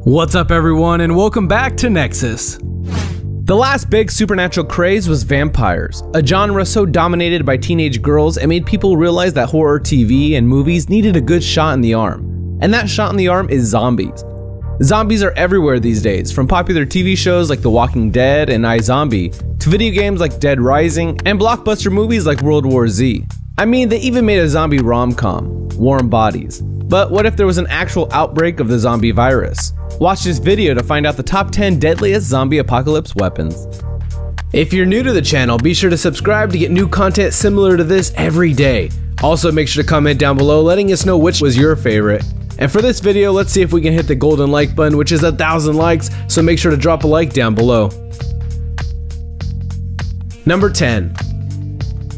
What's up everyone, and welcome back to Nexus. The last big supernatural craze was vampires, a genre so dominated by teenage girls it made people realize that horror TV and movies needed a good shot in the arm. And that shot in the arm is zombies. Zombies are everywhere these days, from popular TV shows like The Walking Dead and iZombie, to video games like Dead Rising, and blockbuster movies like World War Z. I mean, they even made a zombie rom-com, Warm Bodies. But what if there was an actual outbreak of the zombie virus? Watch this video to find out the top 10 deadliest zombie apocalypse weapons. If you're new to the channel, be sure to subscribe to get new content similar to this every day. Also, make sure to comment down below letting us know which was your favorite. And for this video, let's see if we can hit the golden like button, which is 1,000 likes, so make sure to drop a like down below. Number 10.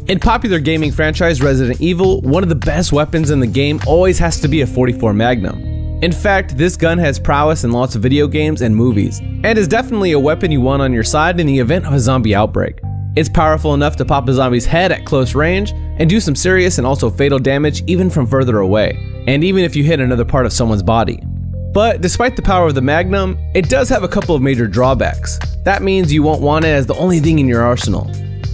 In popular gaming franchise Resident Evil, one of the best weapons in the game always has to be a .44 Magnum. In fact, this gun has prowess in lots of video games and movies, and is definitely a weapon you want on your side in the event of a zombie outbreak. It's powerful enough to pop a zombie's head at close range, and do some serious and also fatal damage even from further away, and even if you hit another part of someone's body. But despite the power of the Magnum, it does have a couple of major drawbacks. That means you won't want it as the only thing in your arsenal.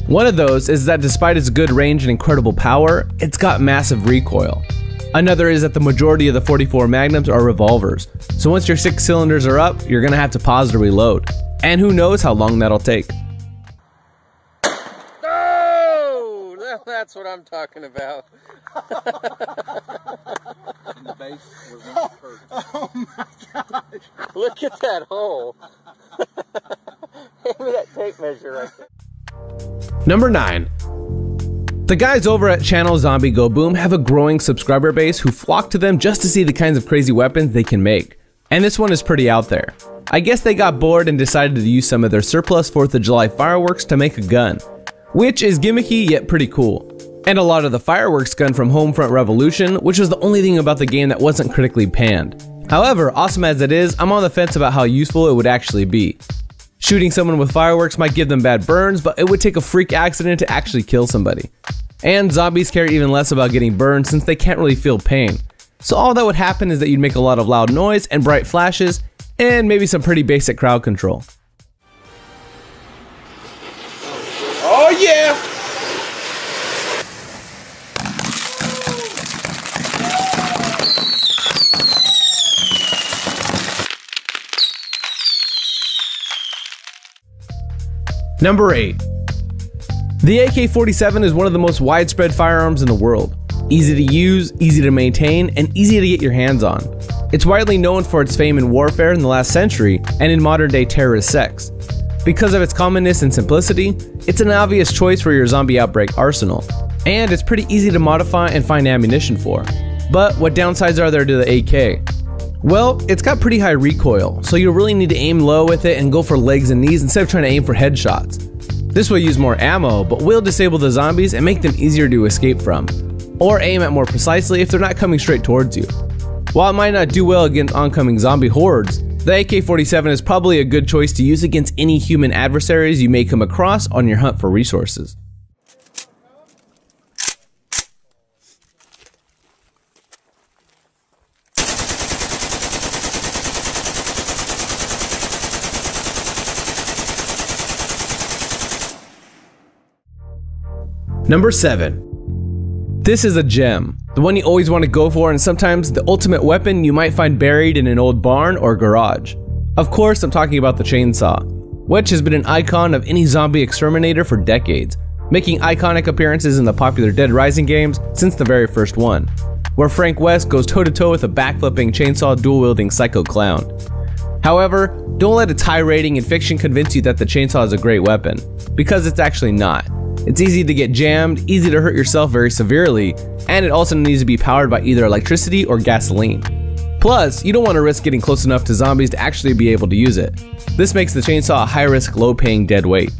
One of those is that despite its good range and incredible power, it's got massive recoil. Another is that the majority of the .44 Magnums are revolvers, so once your 6 cylinders are up, you're gonna have to pause to reload. And who knows how long that'll take. Oh, that's what I'm talking about. And the base was not hurt. Oh my gosh. Look at that hole. Hand me that tape measure right there. Number 9. The guys over at channel Zombie Go Boom have a growing subscriber base who flock to them just to see the kinds of crazy weapons they can make. And this one is pretty out there. I guess they got bored and decided to use some of their surplus 4th of July fireworks to make a gun, which is gimmicky yet pretty cool. And a lot of the fireworks gun from Homefront Revolution, which was the only thing about the game that wasn't critically panned. However, awesome as it is, I'm on the fence about how useful it would actually be. Shooting someone with fireworks might give them bad burns, but it would take a freak accident to actually kill somebody. And zombies care even less about getting burned since they can't really feel pain. So all that would happen is that you'd make a lot of loud noise and bright flashes, and maybe some pretty basic crowd control. Oh yeah! Number 8. The AK-47 is one of the most widespread firearms in the world. Easy to use, easy to maintain, and easy to get your hands on. It's widely known for its fame in warfare in the last century and in modern-day terrorist sects. Because of its commonness and simplicity, it's an obvious choice for your zombie outbreak arsenal, and it's pretty easy to modify and find ammunition for. But what downsides are there to the AK? Well, it's got pretty high recoil, so you'll really need to aim low with it and go for legs and knees instead of trying to aim for headshots. This will use more ammo, but will disable the zombies and make them easier to escape from, or aim at more precisely if they're not coming straight towards you. While it might not do well against oncoming zombie hordes, the AK-47 is probably a good choice to use against any human adversaries you may come across on your hunt for resources. Number 7. This is a gem, the one you always want to go for, and sometimes the ultimate weapon you might find buried in an old barn or garage. Of course, I'm talking about the chainsaw, which has been an icon of any zombie exterminator for decades, making iconic appearances in the popular Dead Rising games since the very first one, where Frank West goes toe-to-toe with a backflipping chainsaw dual-wielding psycho clown. However, don't let its high rating in fiction convince you that the chainsaw is a great weapon, because it's actually not. It's easy to get jammed, easy to hurt yourself very severely, and it also needs to be powered by either electricity or gasoline. Plus, you don't want to risk getting close enough to zombies to actually be able to use it. This makes the chainsaw a high-risk, low-paying dead weight.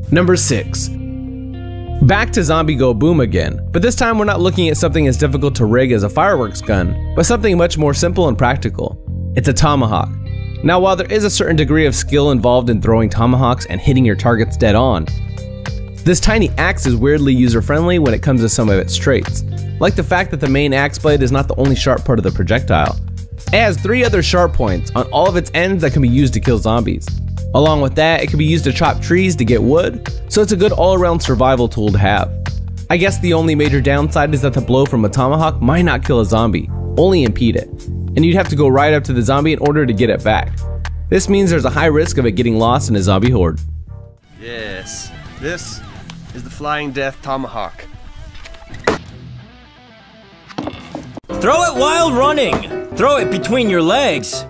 Number 6. Back to Zombie Go Boom again, but this time we're not looking at something as difficult to rig as a fireworks gun, but something much more simple and practical. It's a tomahawk. Now, while there is a certain degree of skill involved in throwing tomahawks and hitting your targets dead on, this tiny axe is weirdly user-friendly when it comes to some of its traits, like the fact that the main axe blade is not the only sharp part of the projectile. It has 3 other sharp points on all of its ends that can be used to kill zombies. Along with that, it can be used to chop trees to get wood, so it's a good all-around survival tool to have. I guess the only major downside is that the blow from a tomahawk might not kill a zombie, only impede it, and you'd have to go right up to the zombie in order to get it back. This means there's a high risk of it getting lost in a zombie horde. Yes, this is the Flying Death Tomahawk. Throw it while running. Throw it between your legs.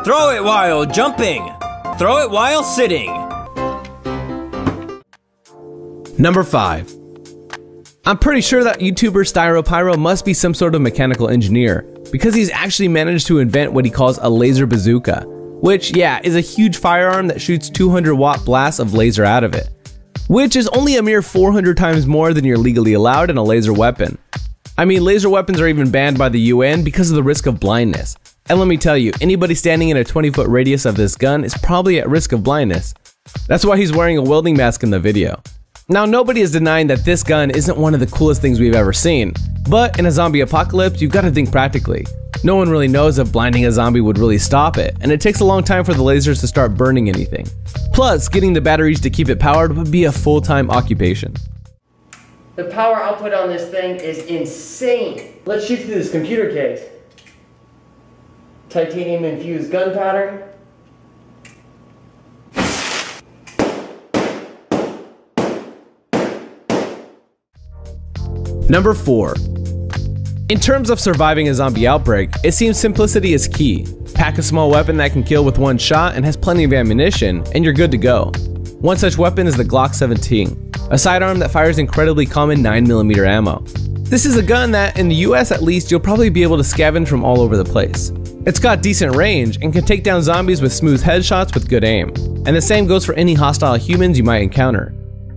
Throw it while jumping. Throw it while sitting. Number 5. I'm pretty sure that YouTuber StyroPyro must be some sort of mechanical engineer, because he's actually managed to invent what he calls a laser bazooka, which, yeah, is a huge firearm that shoots 200-watt blasts of laser out of it, which is only a mere 400 times more than you're legally allowed in a laser weapon. I mean, laser weapons are even banned by the UN because of the risk of blindness. And let me tell you, anybody standing in a 20-foot radius of this gun is probably at risk of blindness. That's why he's wearing a welding mask in the video. Now, nobody is denying that this gun isn't one of the coolest things we've ever seen, but in a zombie apocalypse, you've got to think practically. No one really knows if blinding a zombie would really stop it, and it takes a long time for the lasers to start burning anything. Plus, getting the batteries to keep it powered would be a full-time occupation. The power output on this thing is insane. Let's shoot through this computer case. Titanium infused gunpowder. Number 4. In terms of surviving a zombie outbreak, it seems simplicity is key. Pack a small weapon that can kill with one shot and has plenty of ammunition, and you're good to go. One such weapon is the Glock 17, a sidearm that fires incredibly common 9mm ammo. This is a gun that, in the US at least, you'll probably be able to scavenge from all over the place. It's got decent range and can take down zombies with smooth headshots with good aim, and the same goes for any hostile humans you might encounter.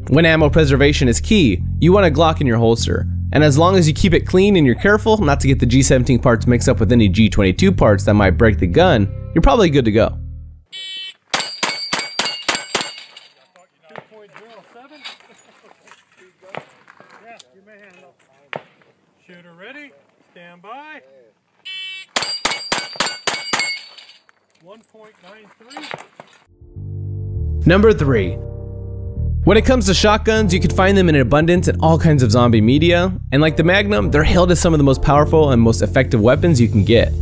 When ammo preservation is key, you want a Glock in your holster, and as long as you keep it clean and you're careful not to get the G17 parts mixed up with any G22 parts that might break the gun, you're probably good to go. Shooter ready, stand by. 1.93. Number 3. When it comes to shotguns, you can find them in abundance in all kinds of zombie media, and like the Magnum, they're hailed as some of the most powerful and most effective weapons you can get.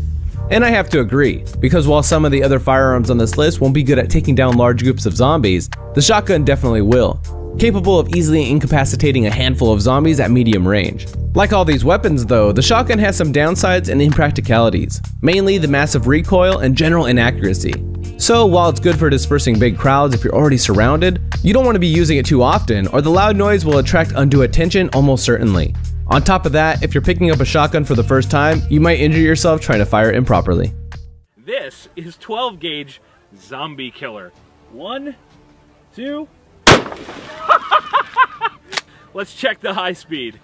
And I have to agree, because while some of the other firearms on this list won't be good at taking down large groups of zombies, the shotgun definitely will, capable of easily incapacitating a handful of zombies at medium range. Like all these weapons though, the shotgun has some downsides and impracticalities, mainly the massive recoil and general inaccuracy. So while it's good for dispersing big crowds if you're already surrounded, you don't want to be using it too often or the loud noise will attract undue attention almost certainly. On top of that, if you're picking up a shotgun for the first time, you might injure yourself trying to fire it improperly. This is 12 gauge Zombie Killer. 1, 2. Let's check the high speed.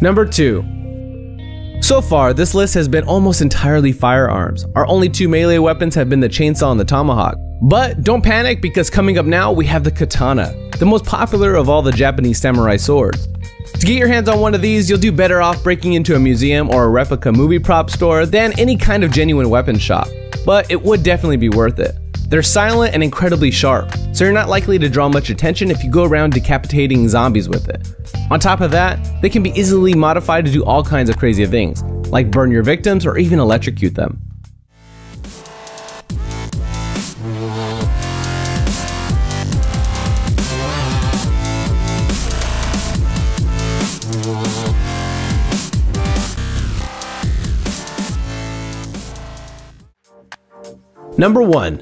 Number 2. So far, this list has been almost entirely firearms. Our only 2 melee weapons have been the chainsaw and the tomahawk. But don't panic, because coming up now we have the katana, the most popular of all the Japanese samurai swords. To get your hands on one of these, you'll do better off breaking into a museum or a replica movie prop store than any kind of genuine weapon shop. But it would definitely be worth it. They're silent and incredibly sharp, so you're not likely to draw much attention if you go around decapitating zombies with it. On top of that, they can be easily modified to do all kinds of crazy things, like burn your victims or even electrocute them. Number 1.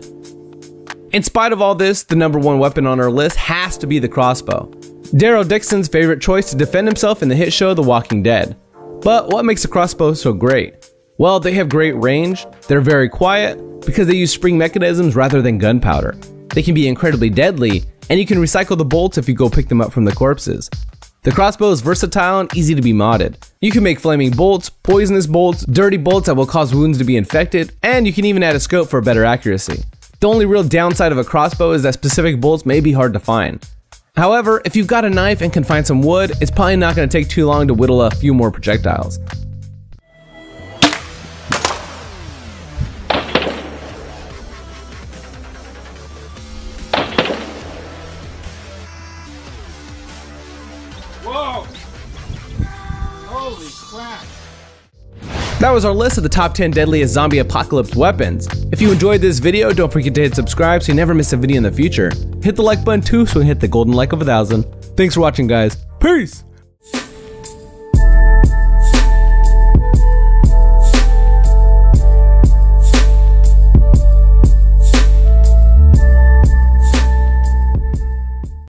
In spite of all this, the number 1 weapon on our list has to be the crossbow. Daryl Dixon's favorite choice to defend himself in the hit show The Walking Dead. But what makes the crossbow so great? Well, they have great range, they're very quiet, because they use spring mechanisms rather than gunpowder. They can be incredibly deadly, and you can recycle the bolts if you go pick them up from the corpses. The crossbow is versatile and easy to be modded. You can make flaming bolts, poisonous bolts, dirty bolts that will cause wounds to be infected, and you can even add a scope for better accuracy. The only real downside of a crossbow is that specific bolts may be hard to find. However, if you've got a knife and can find some wood, it's probably not going to take too long to whittle a few more projectiles. Whoa! Holy crap! That was our list of the top 10 deadliest zombie apocalypse weapons. If you enjoyed this video, don't forget to hit subscribe so you never miss a video in the future. Hit the like button too so we can hit the golden like of 1,000. Thanks for watching, guys. Peace!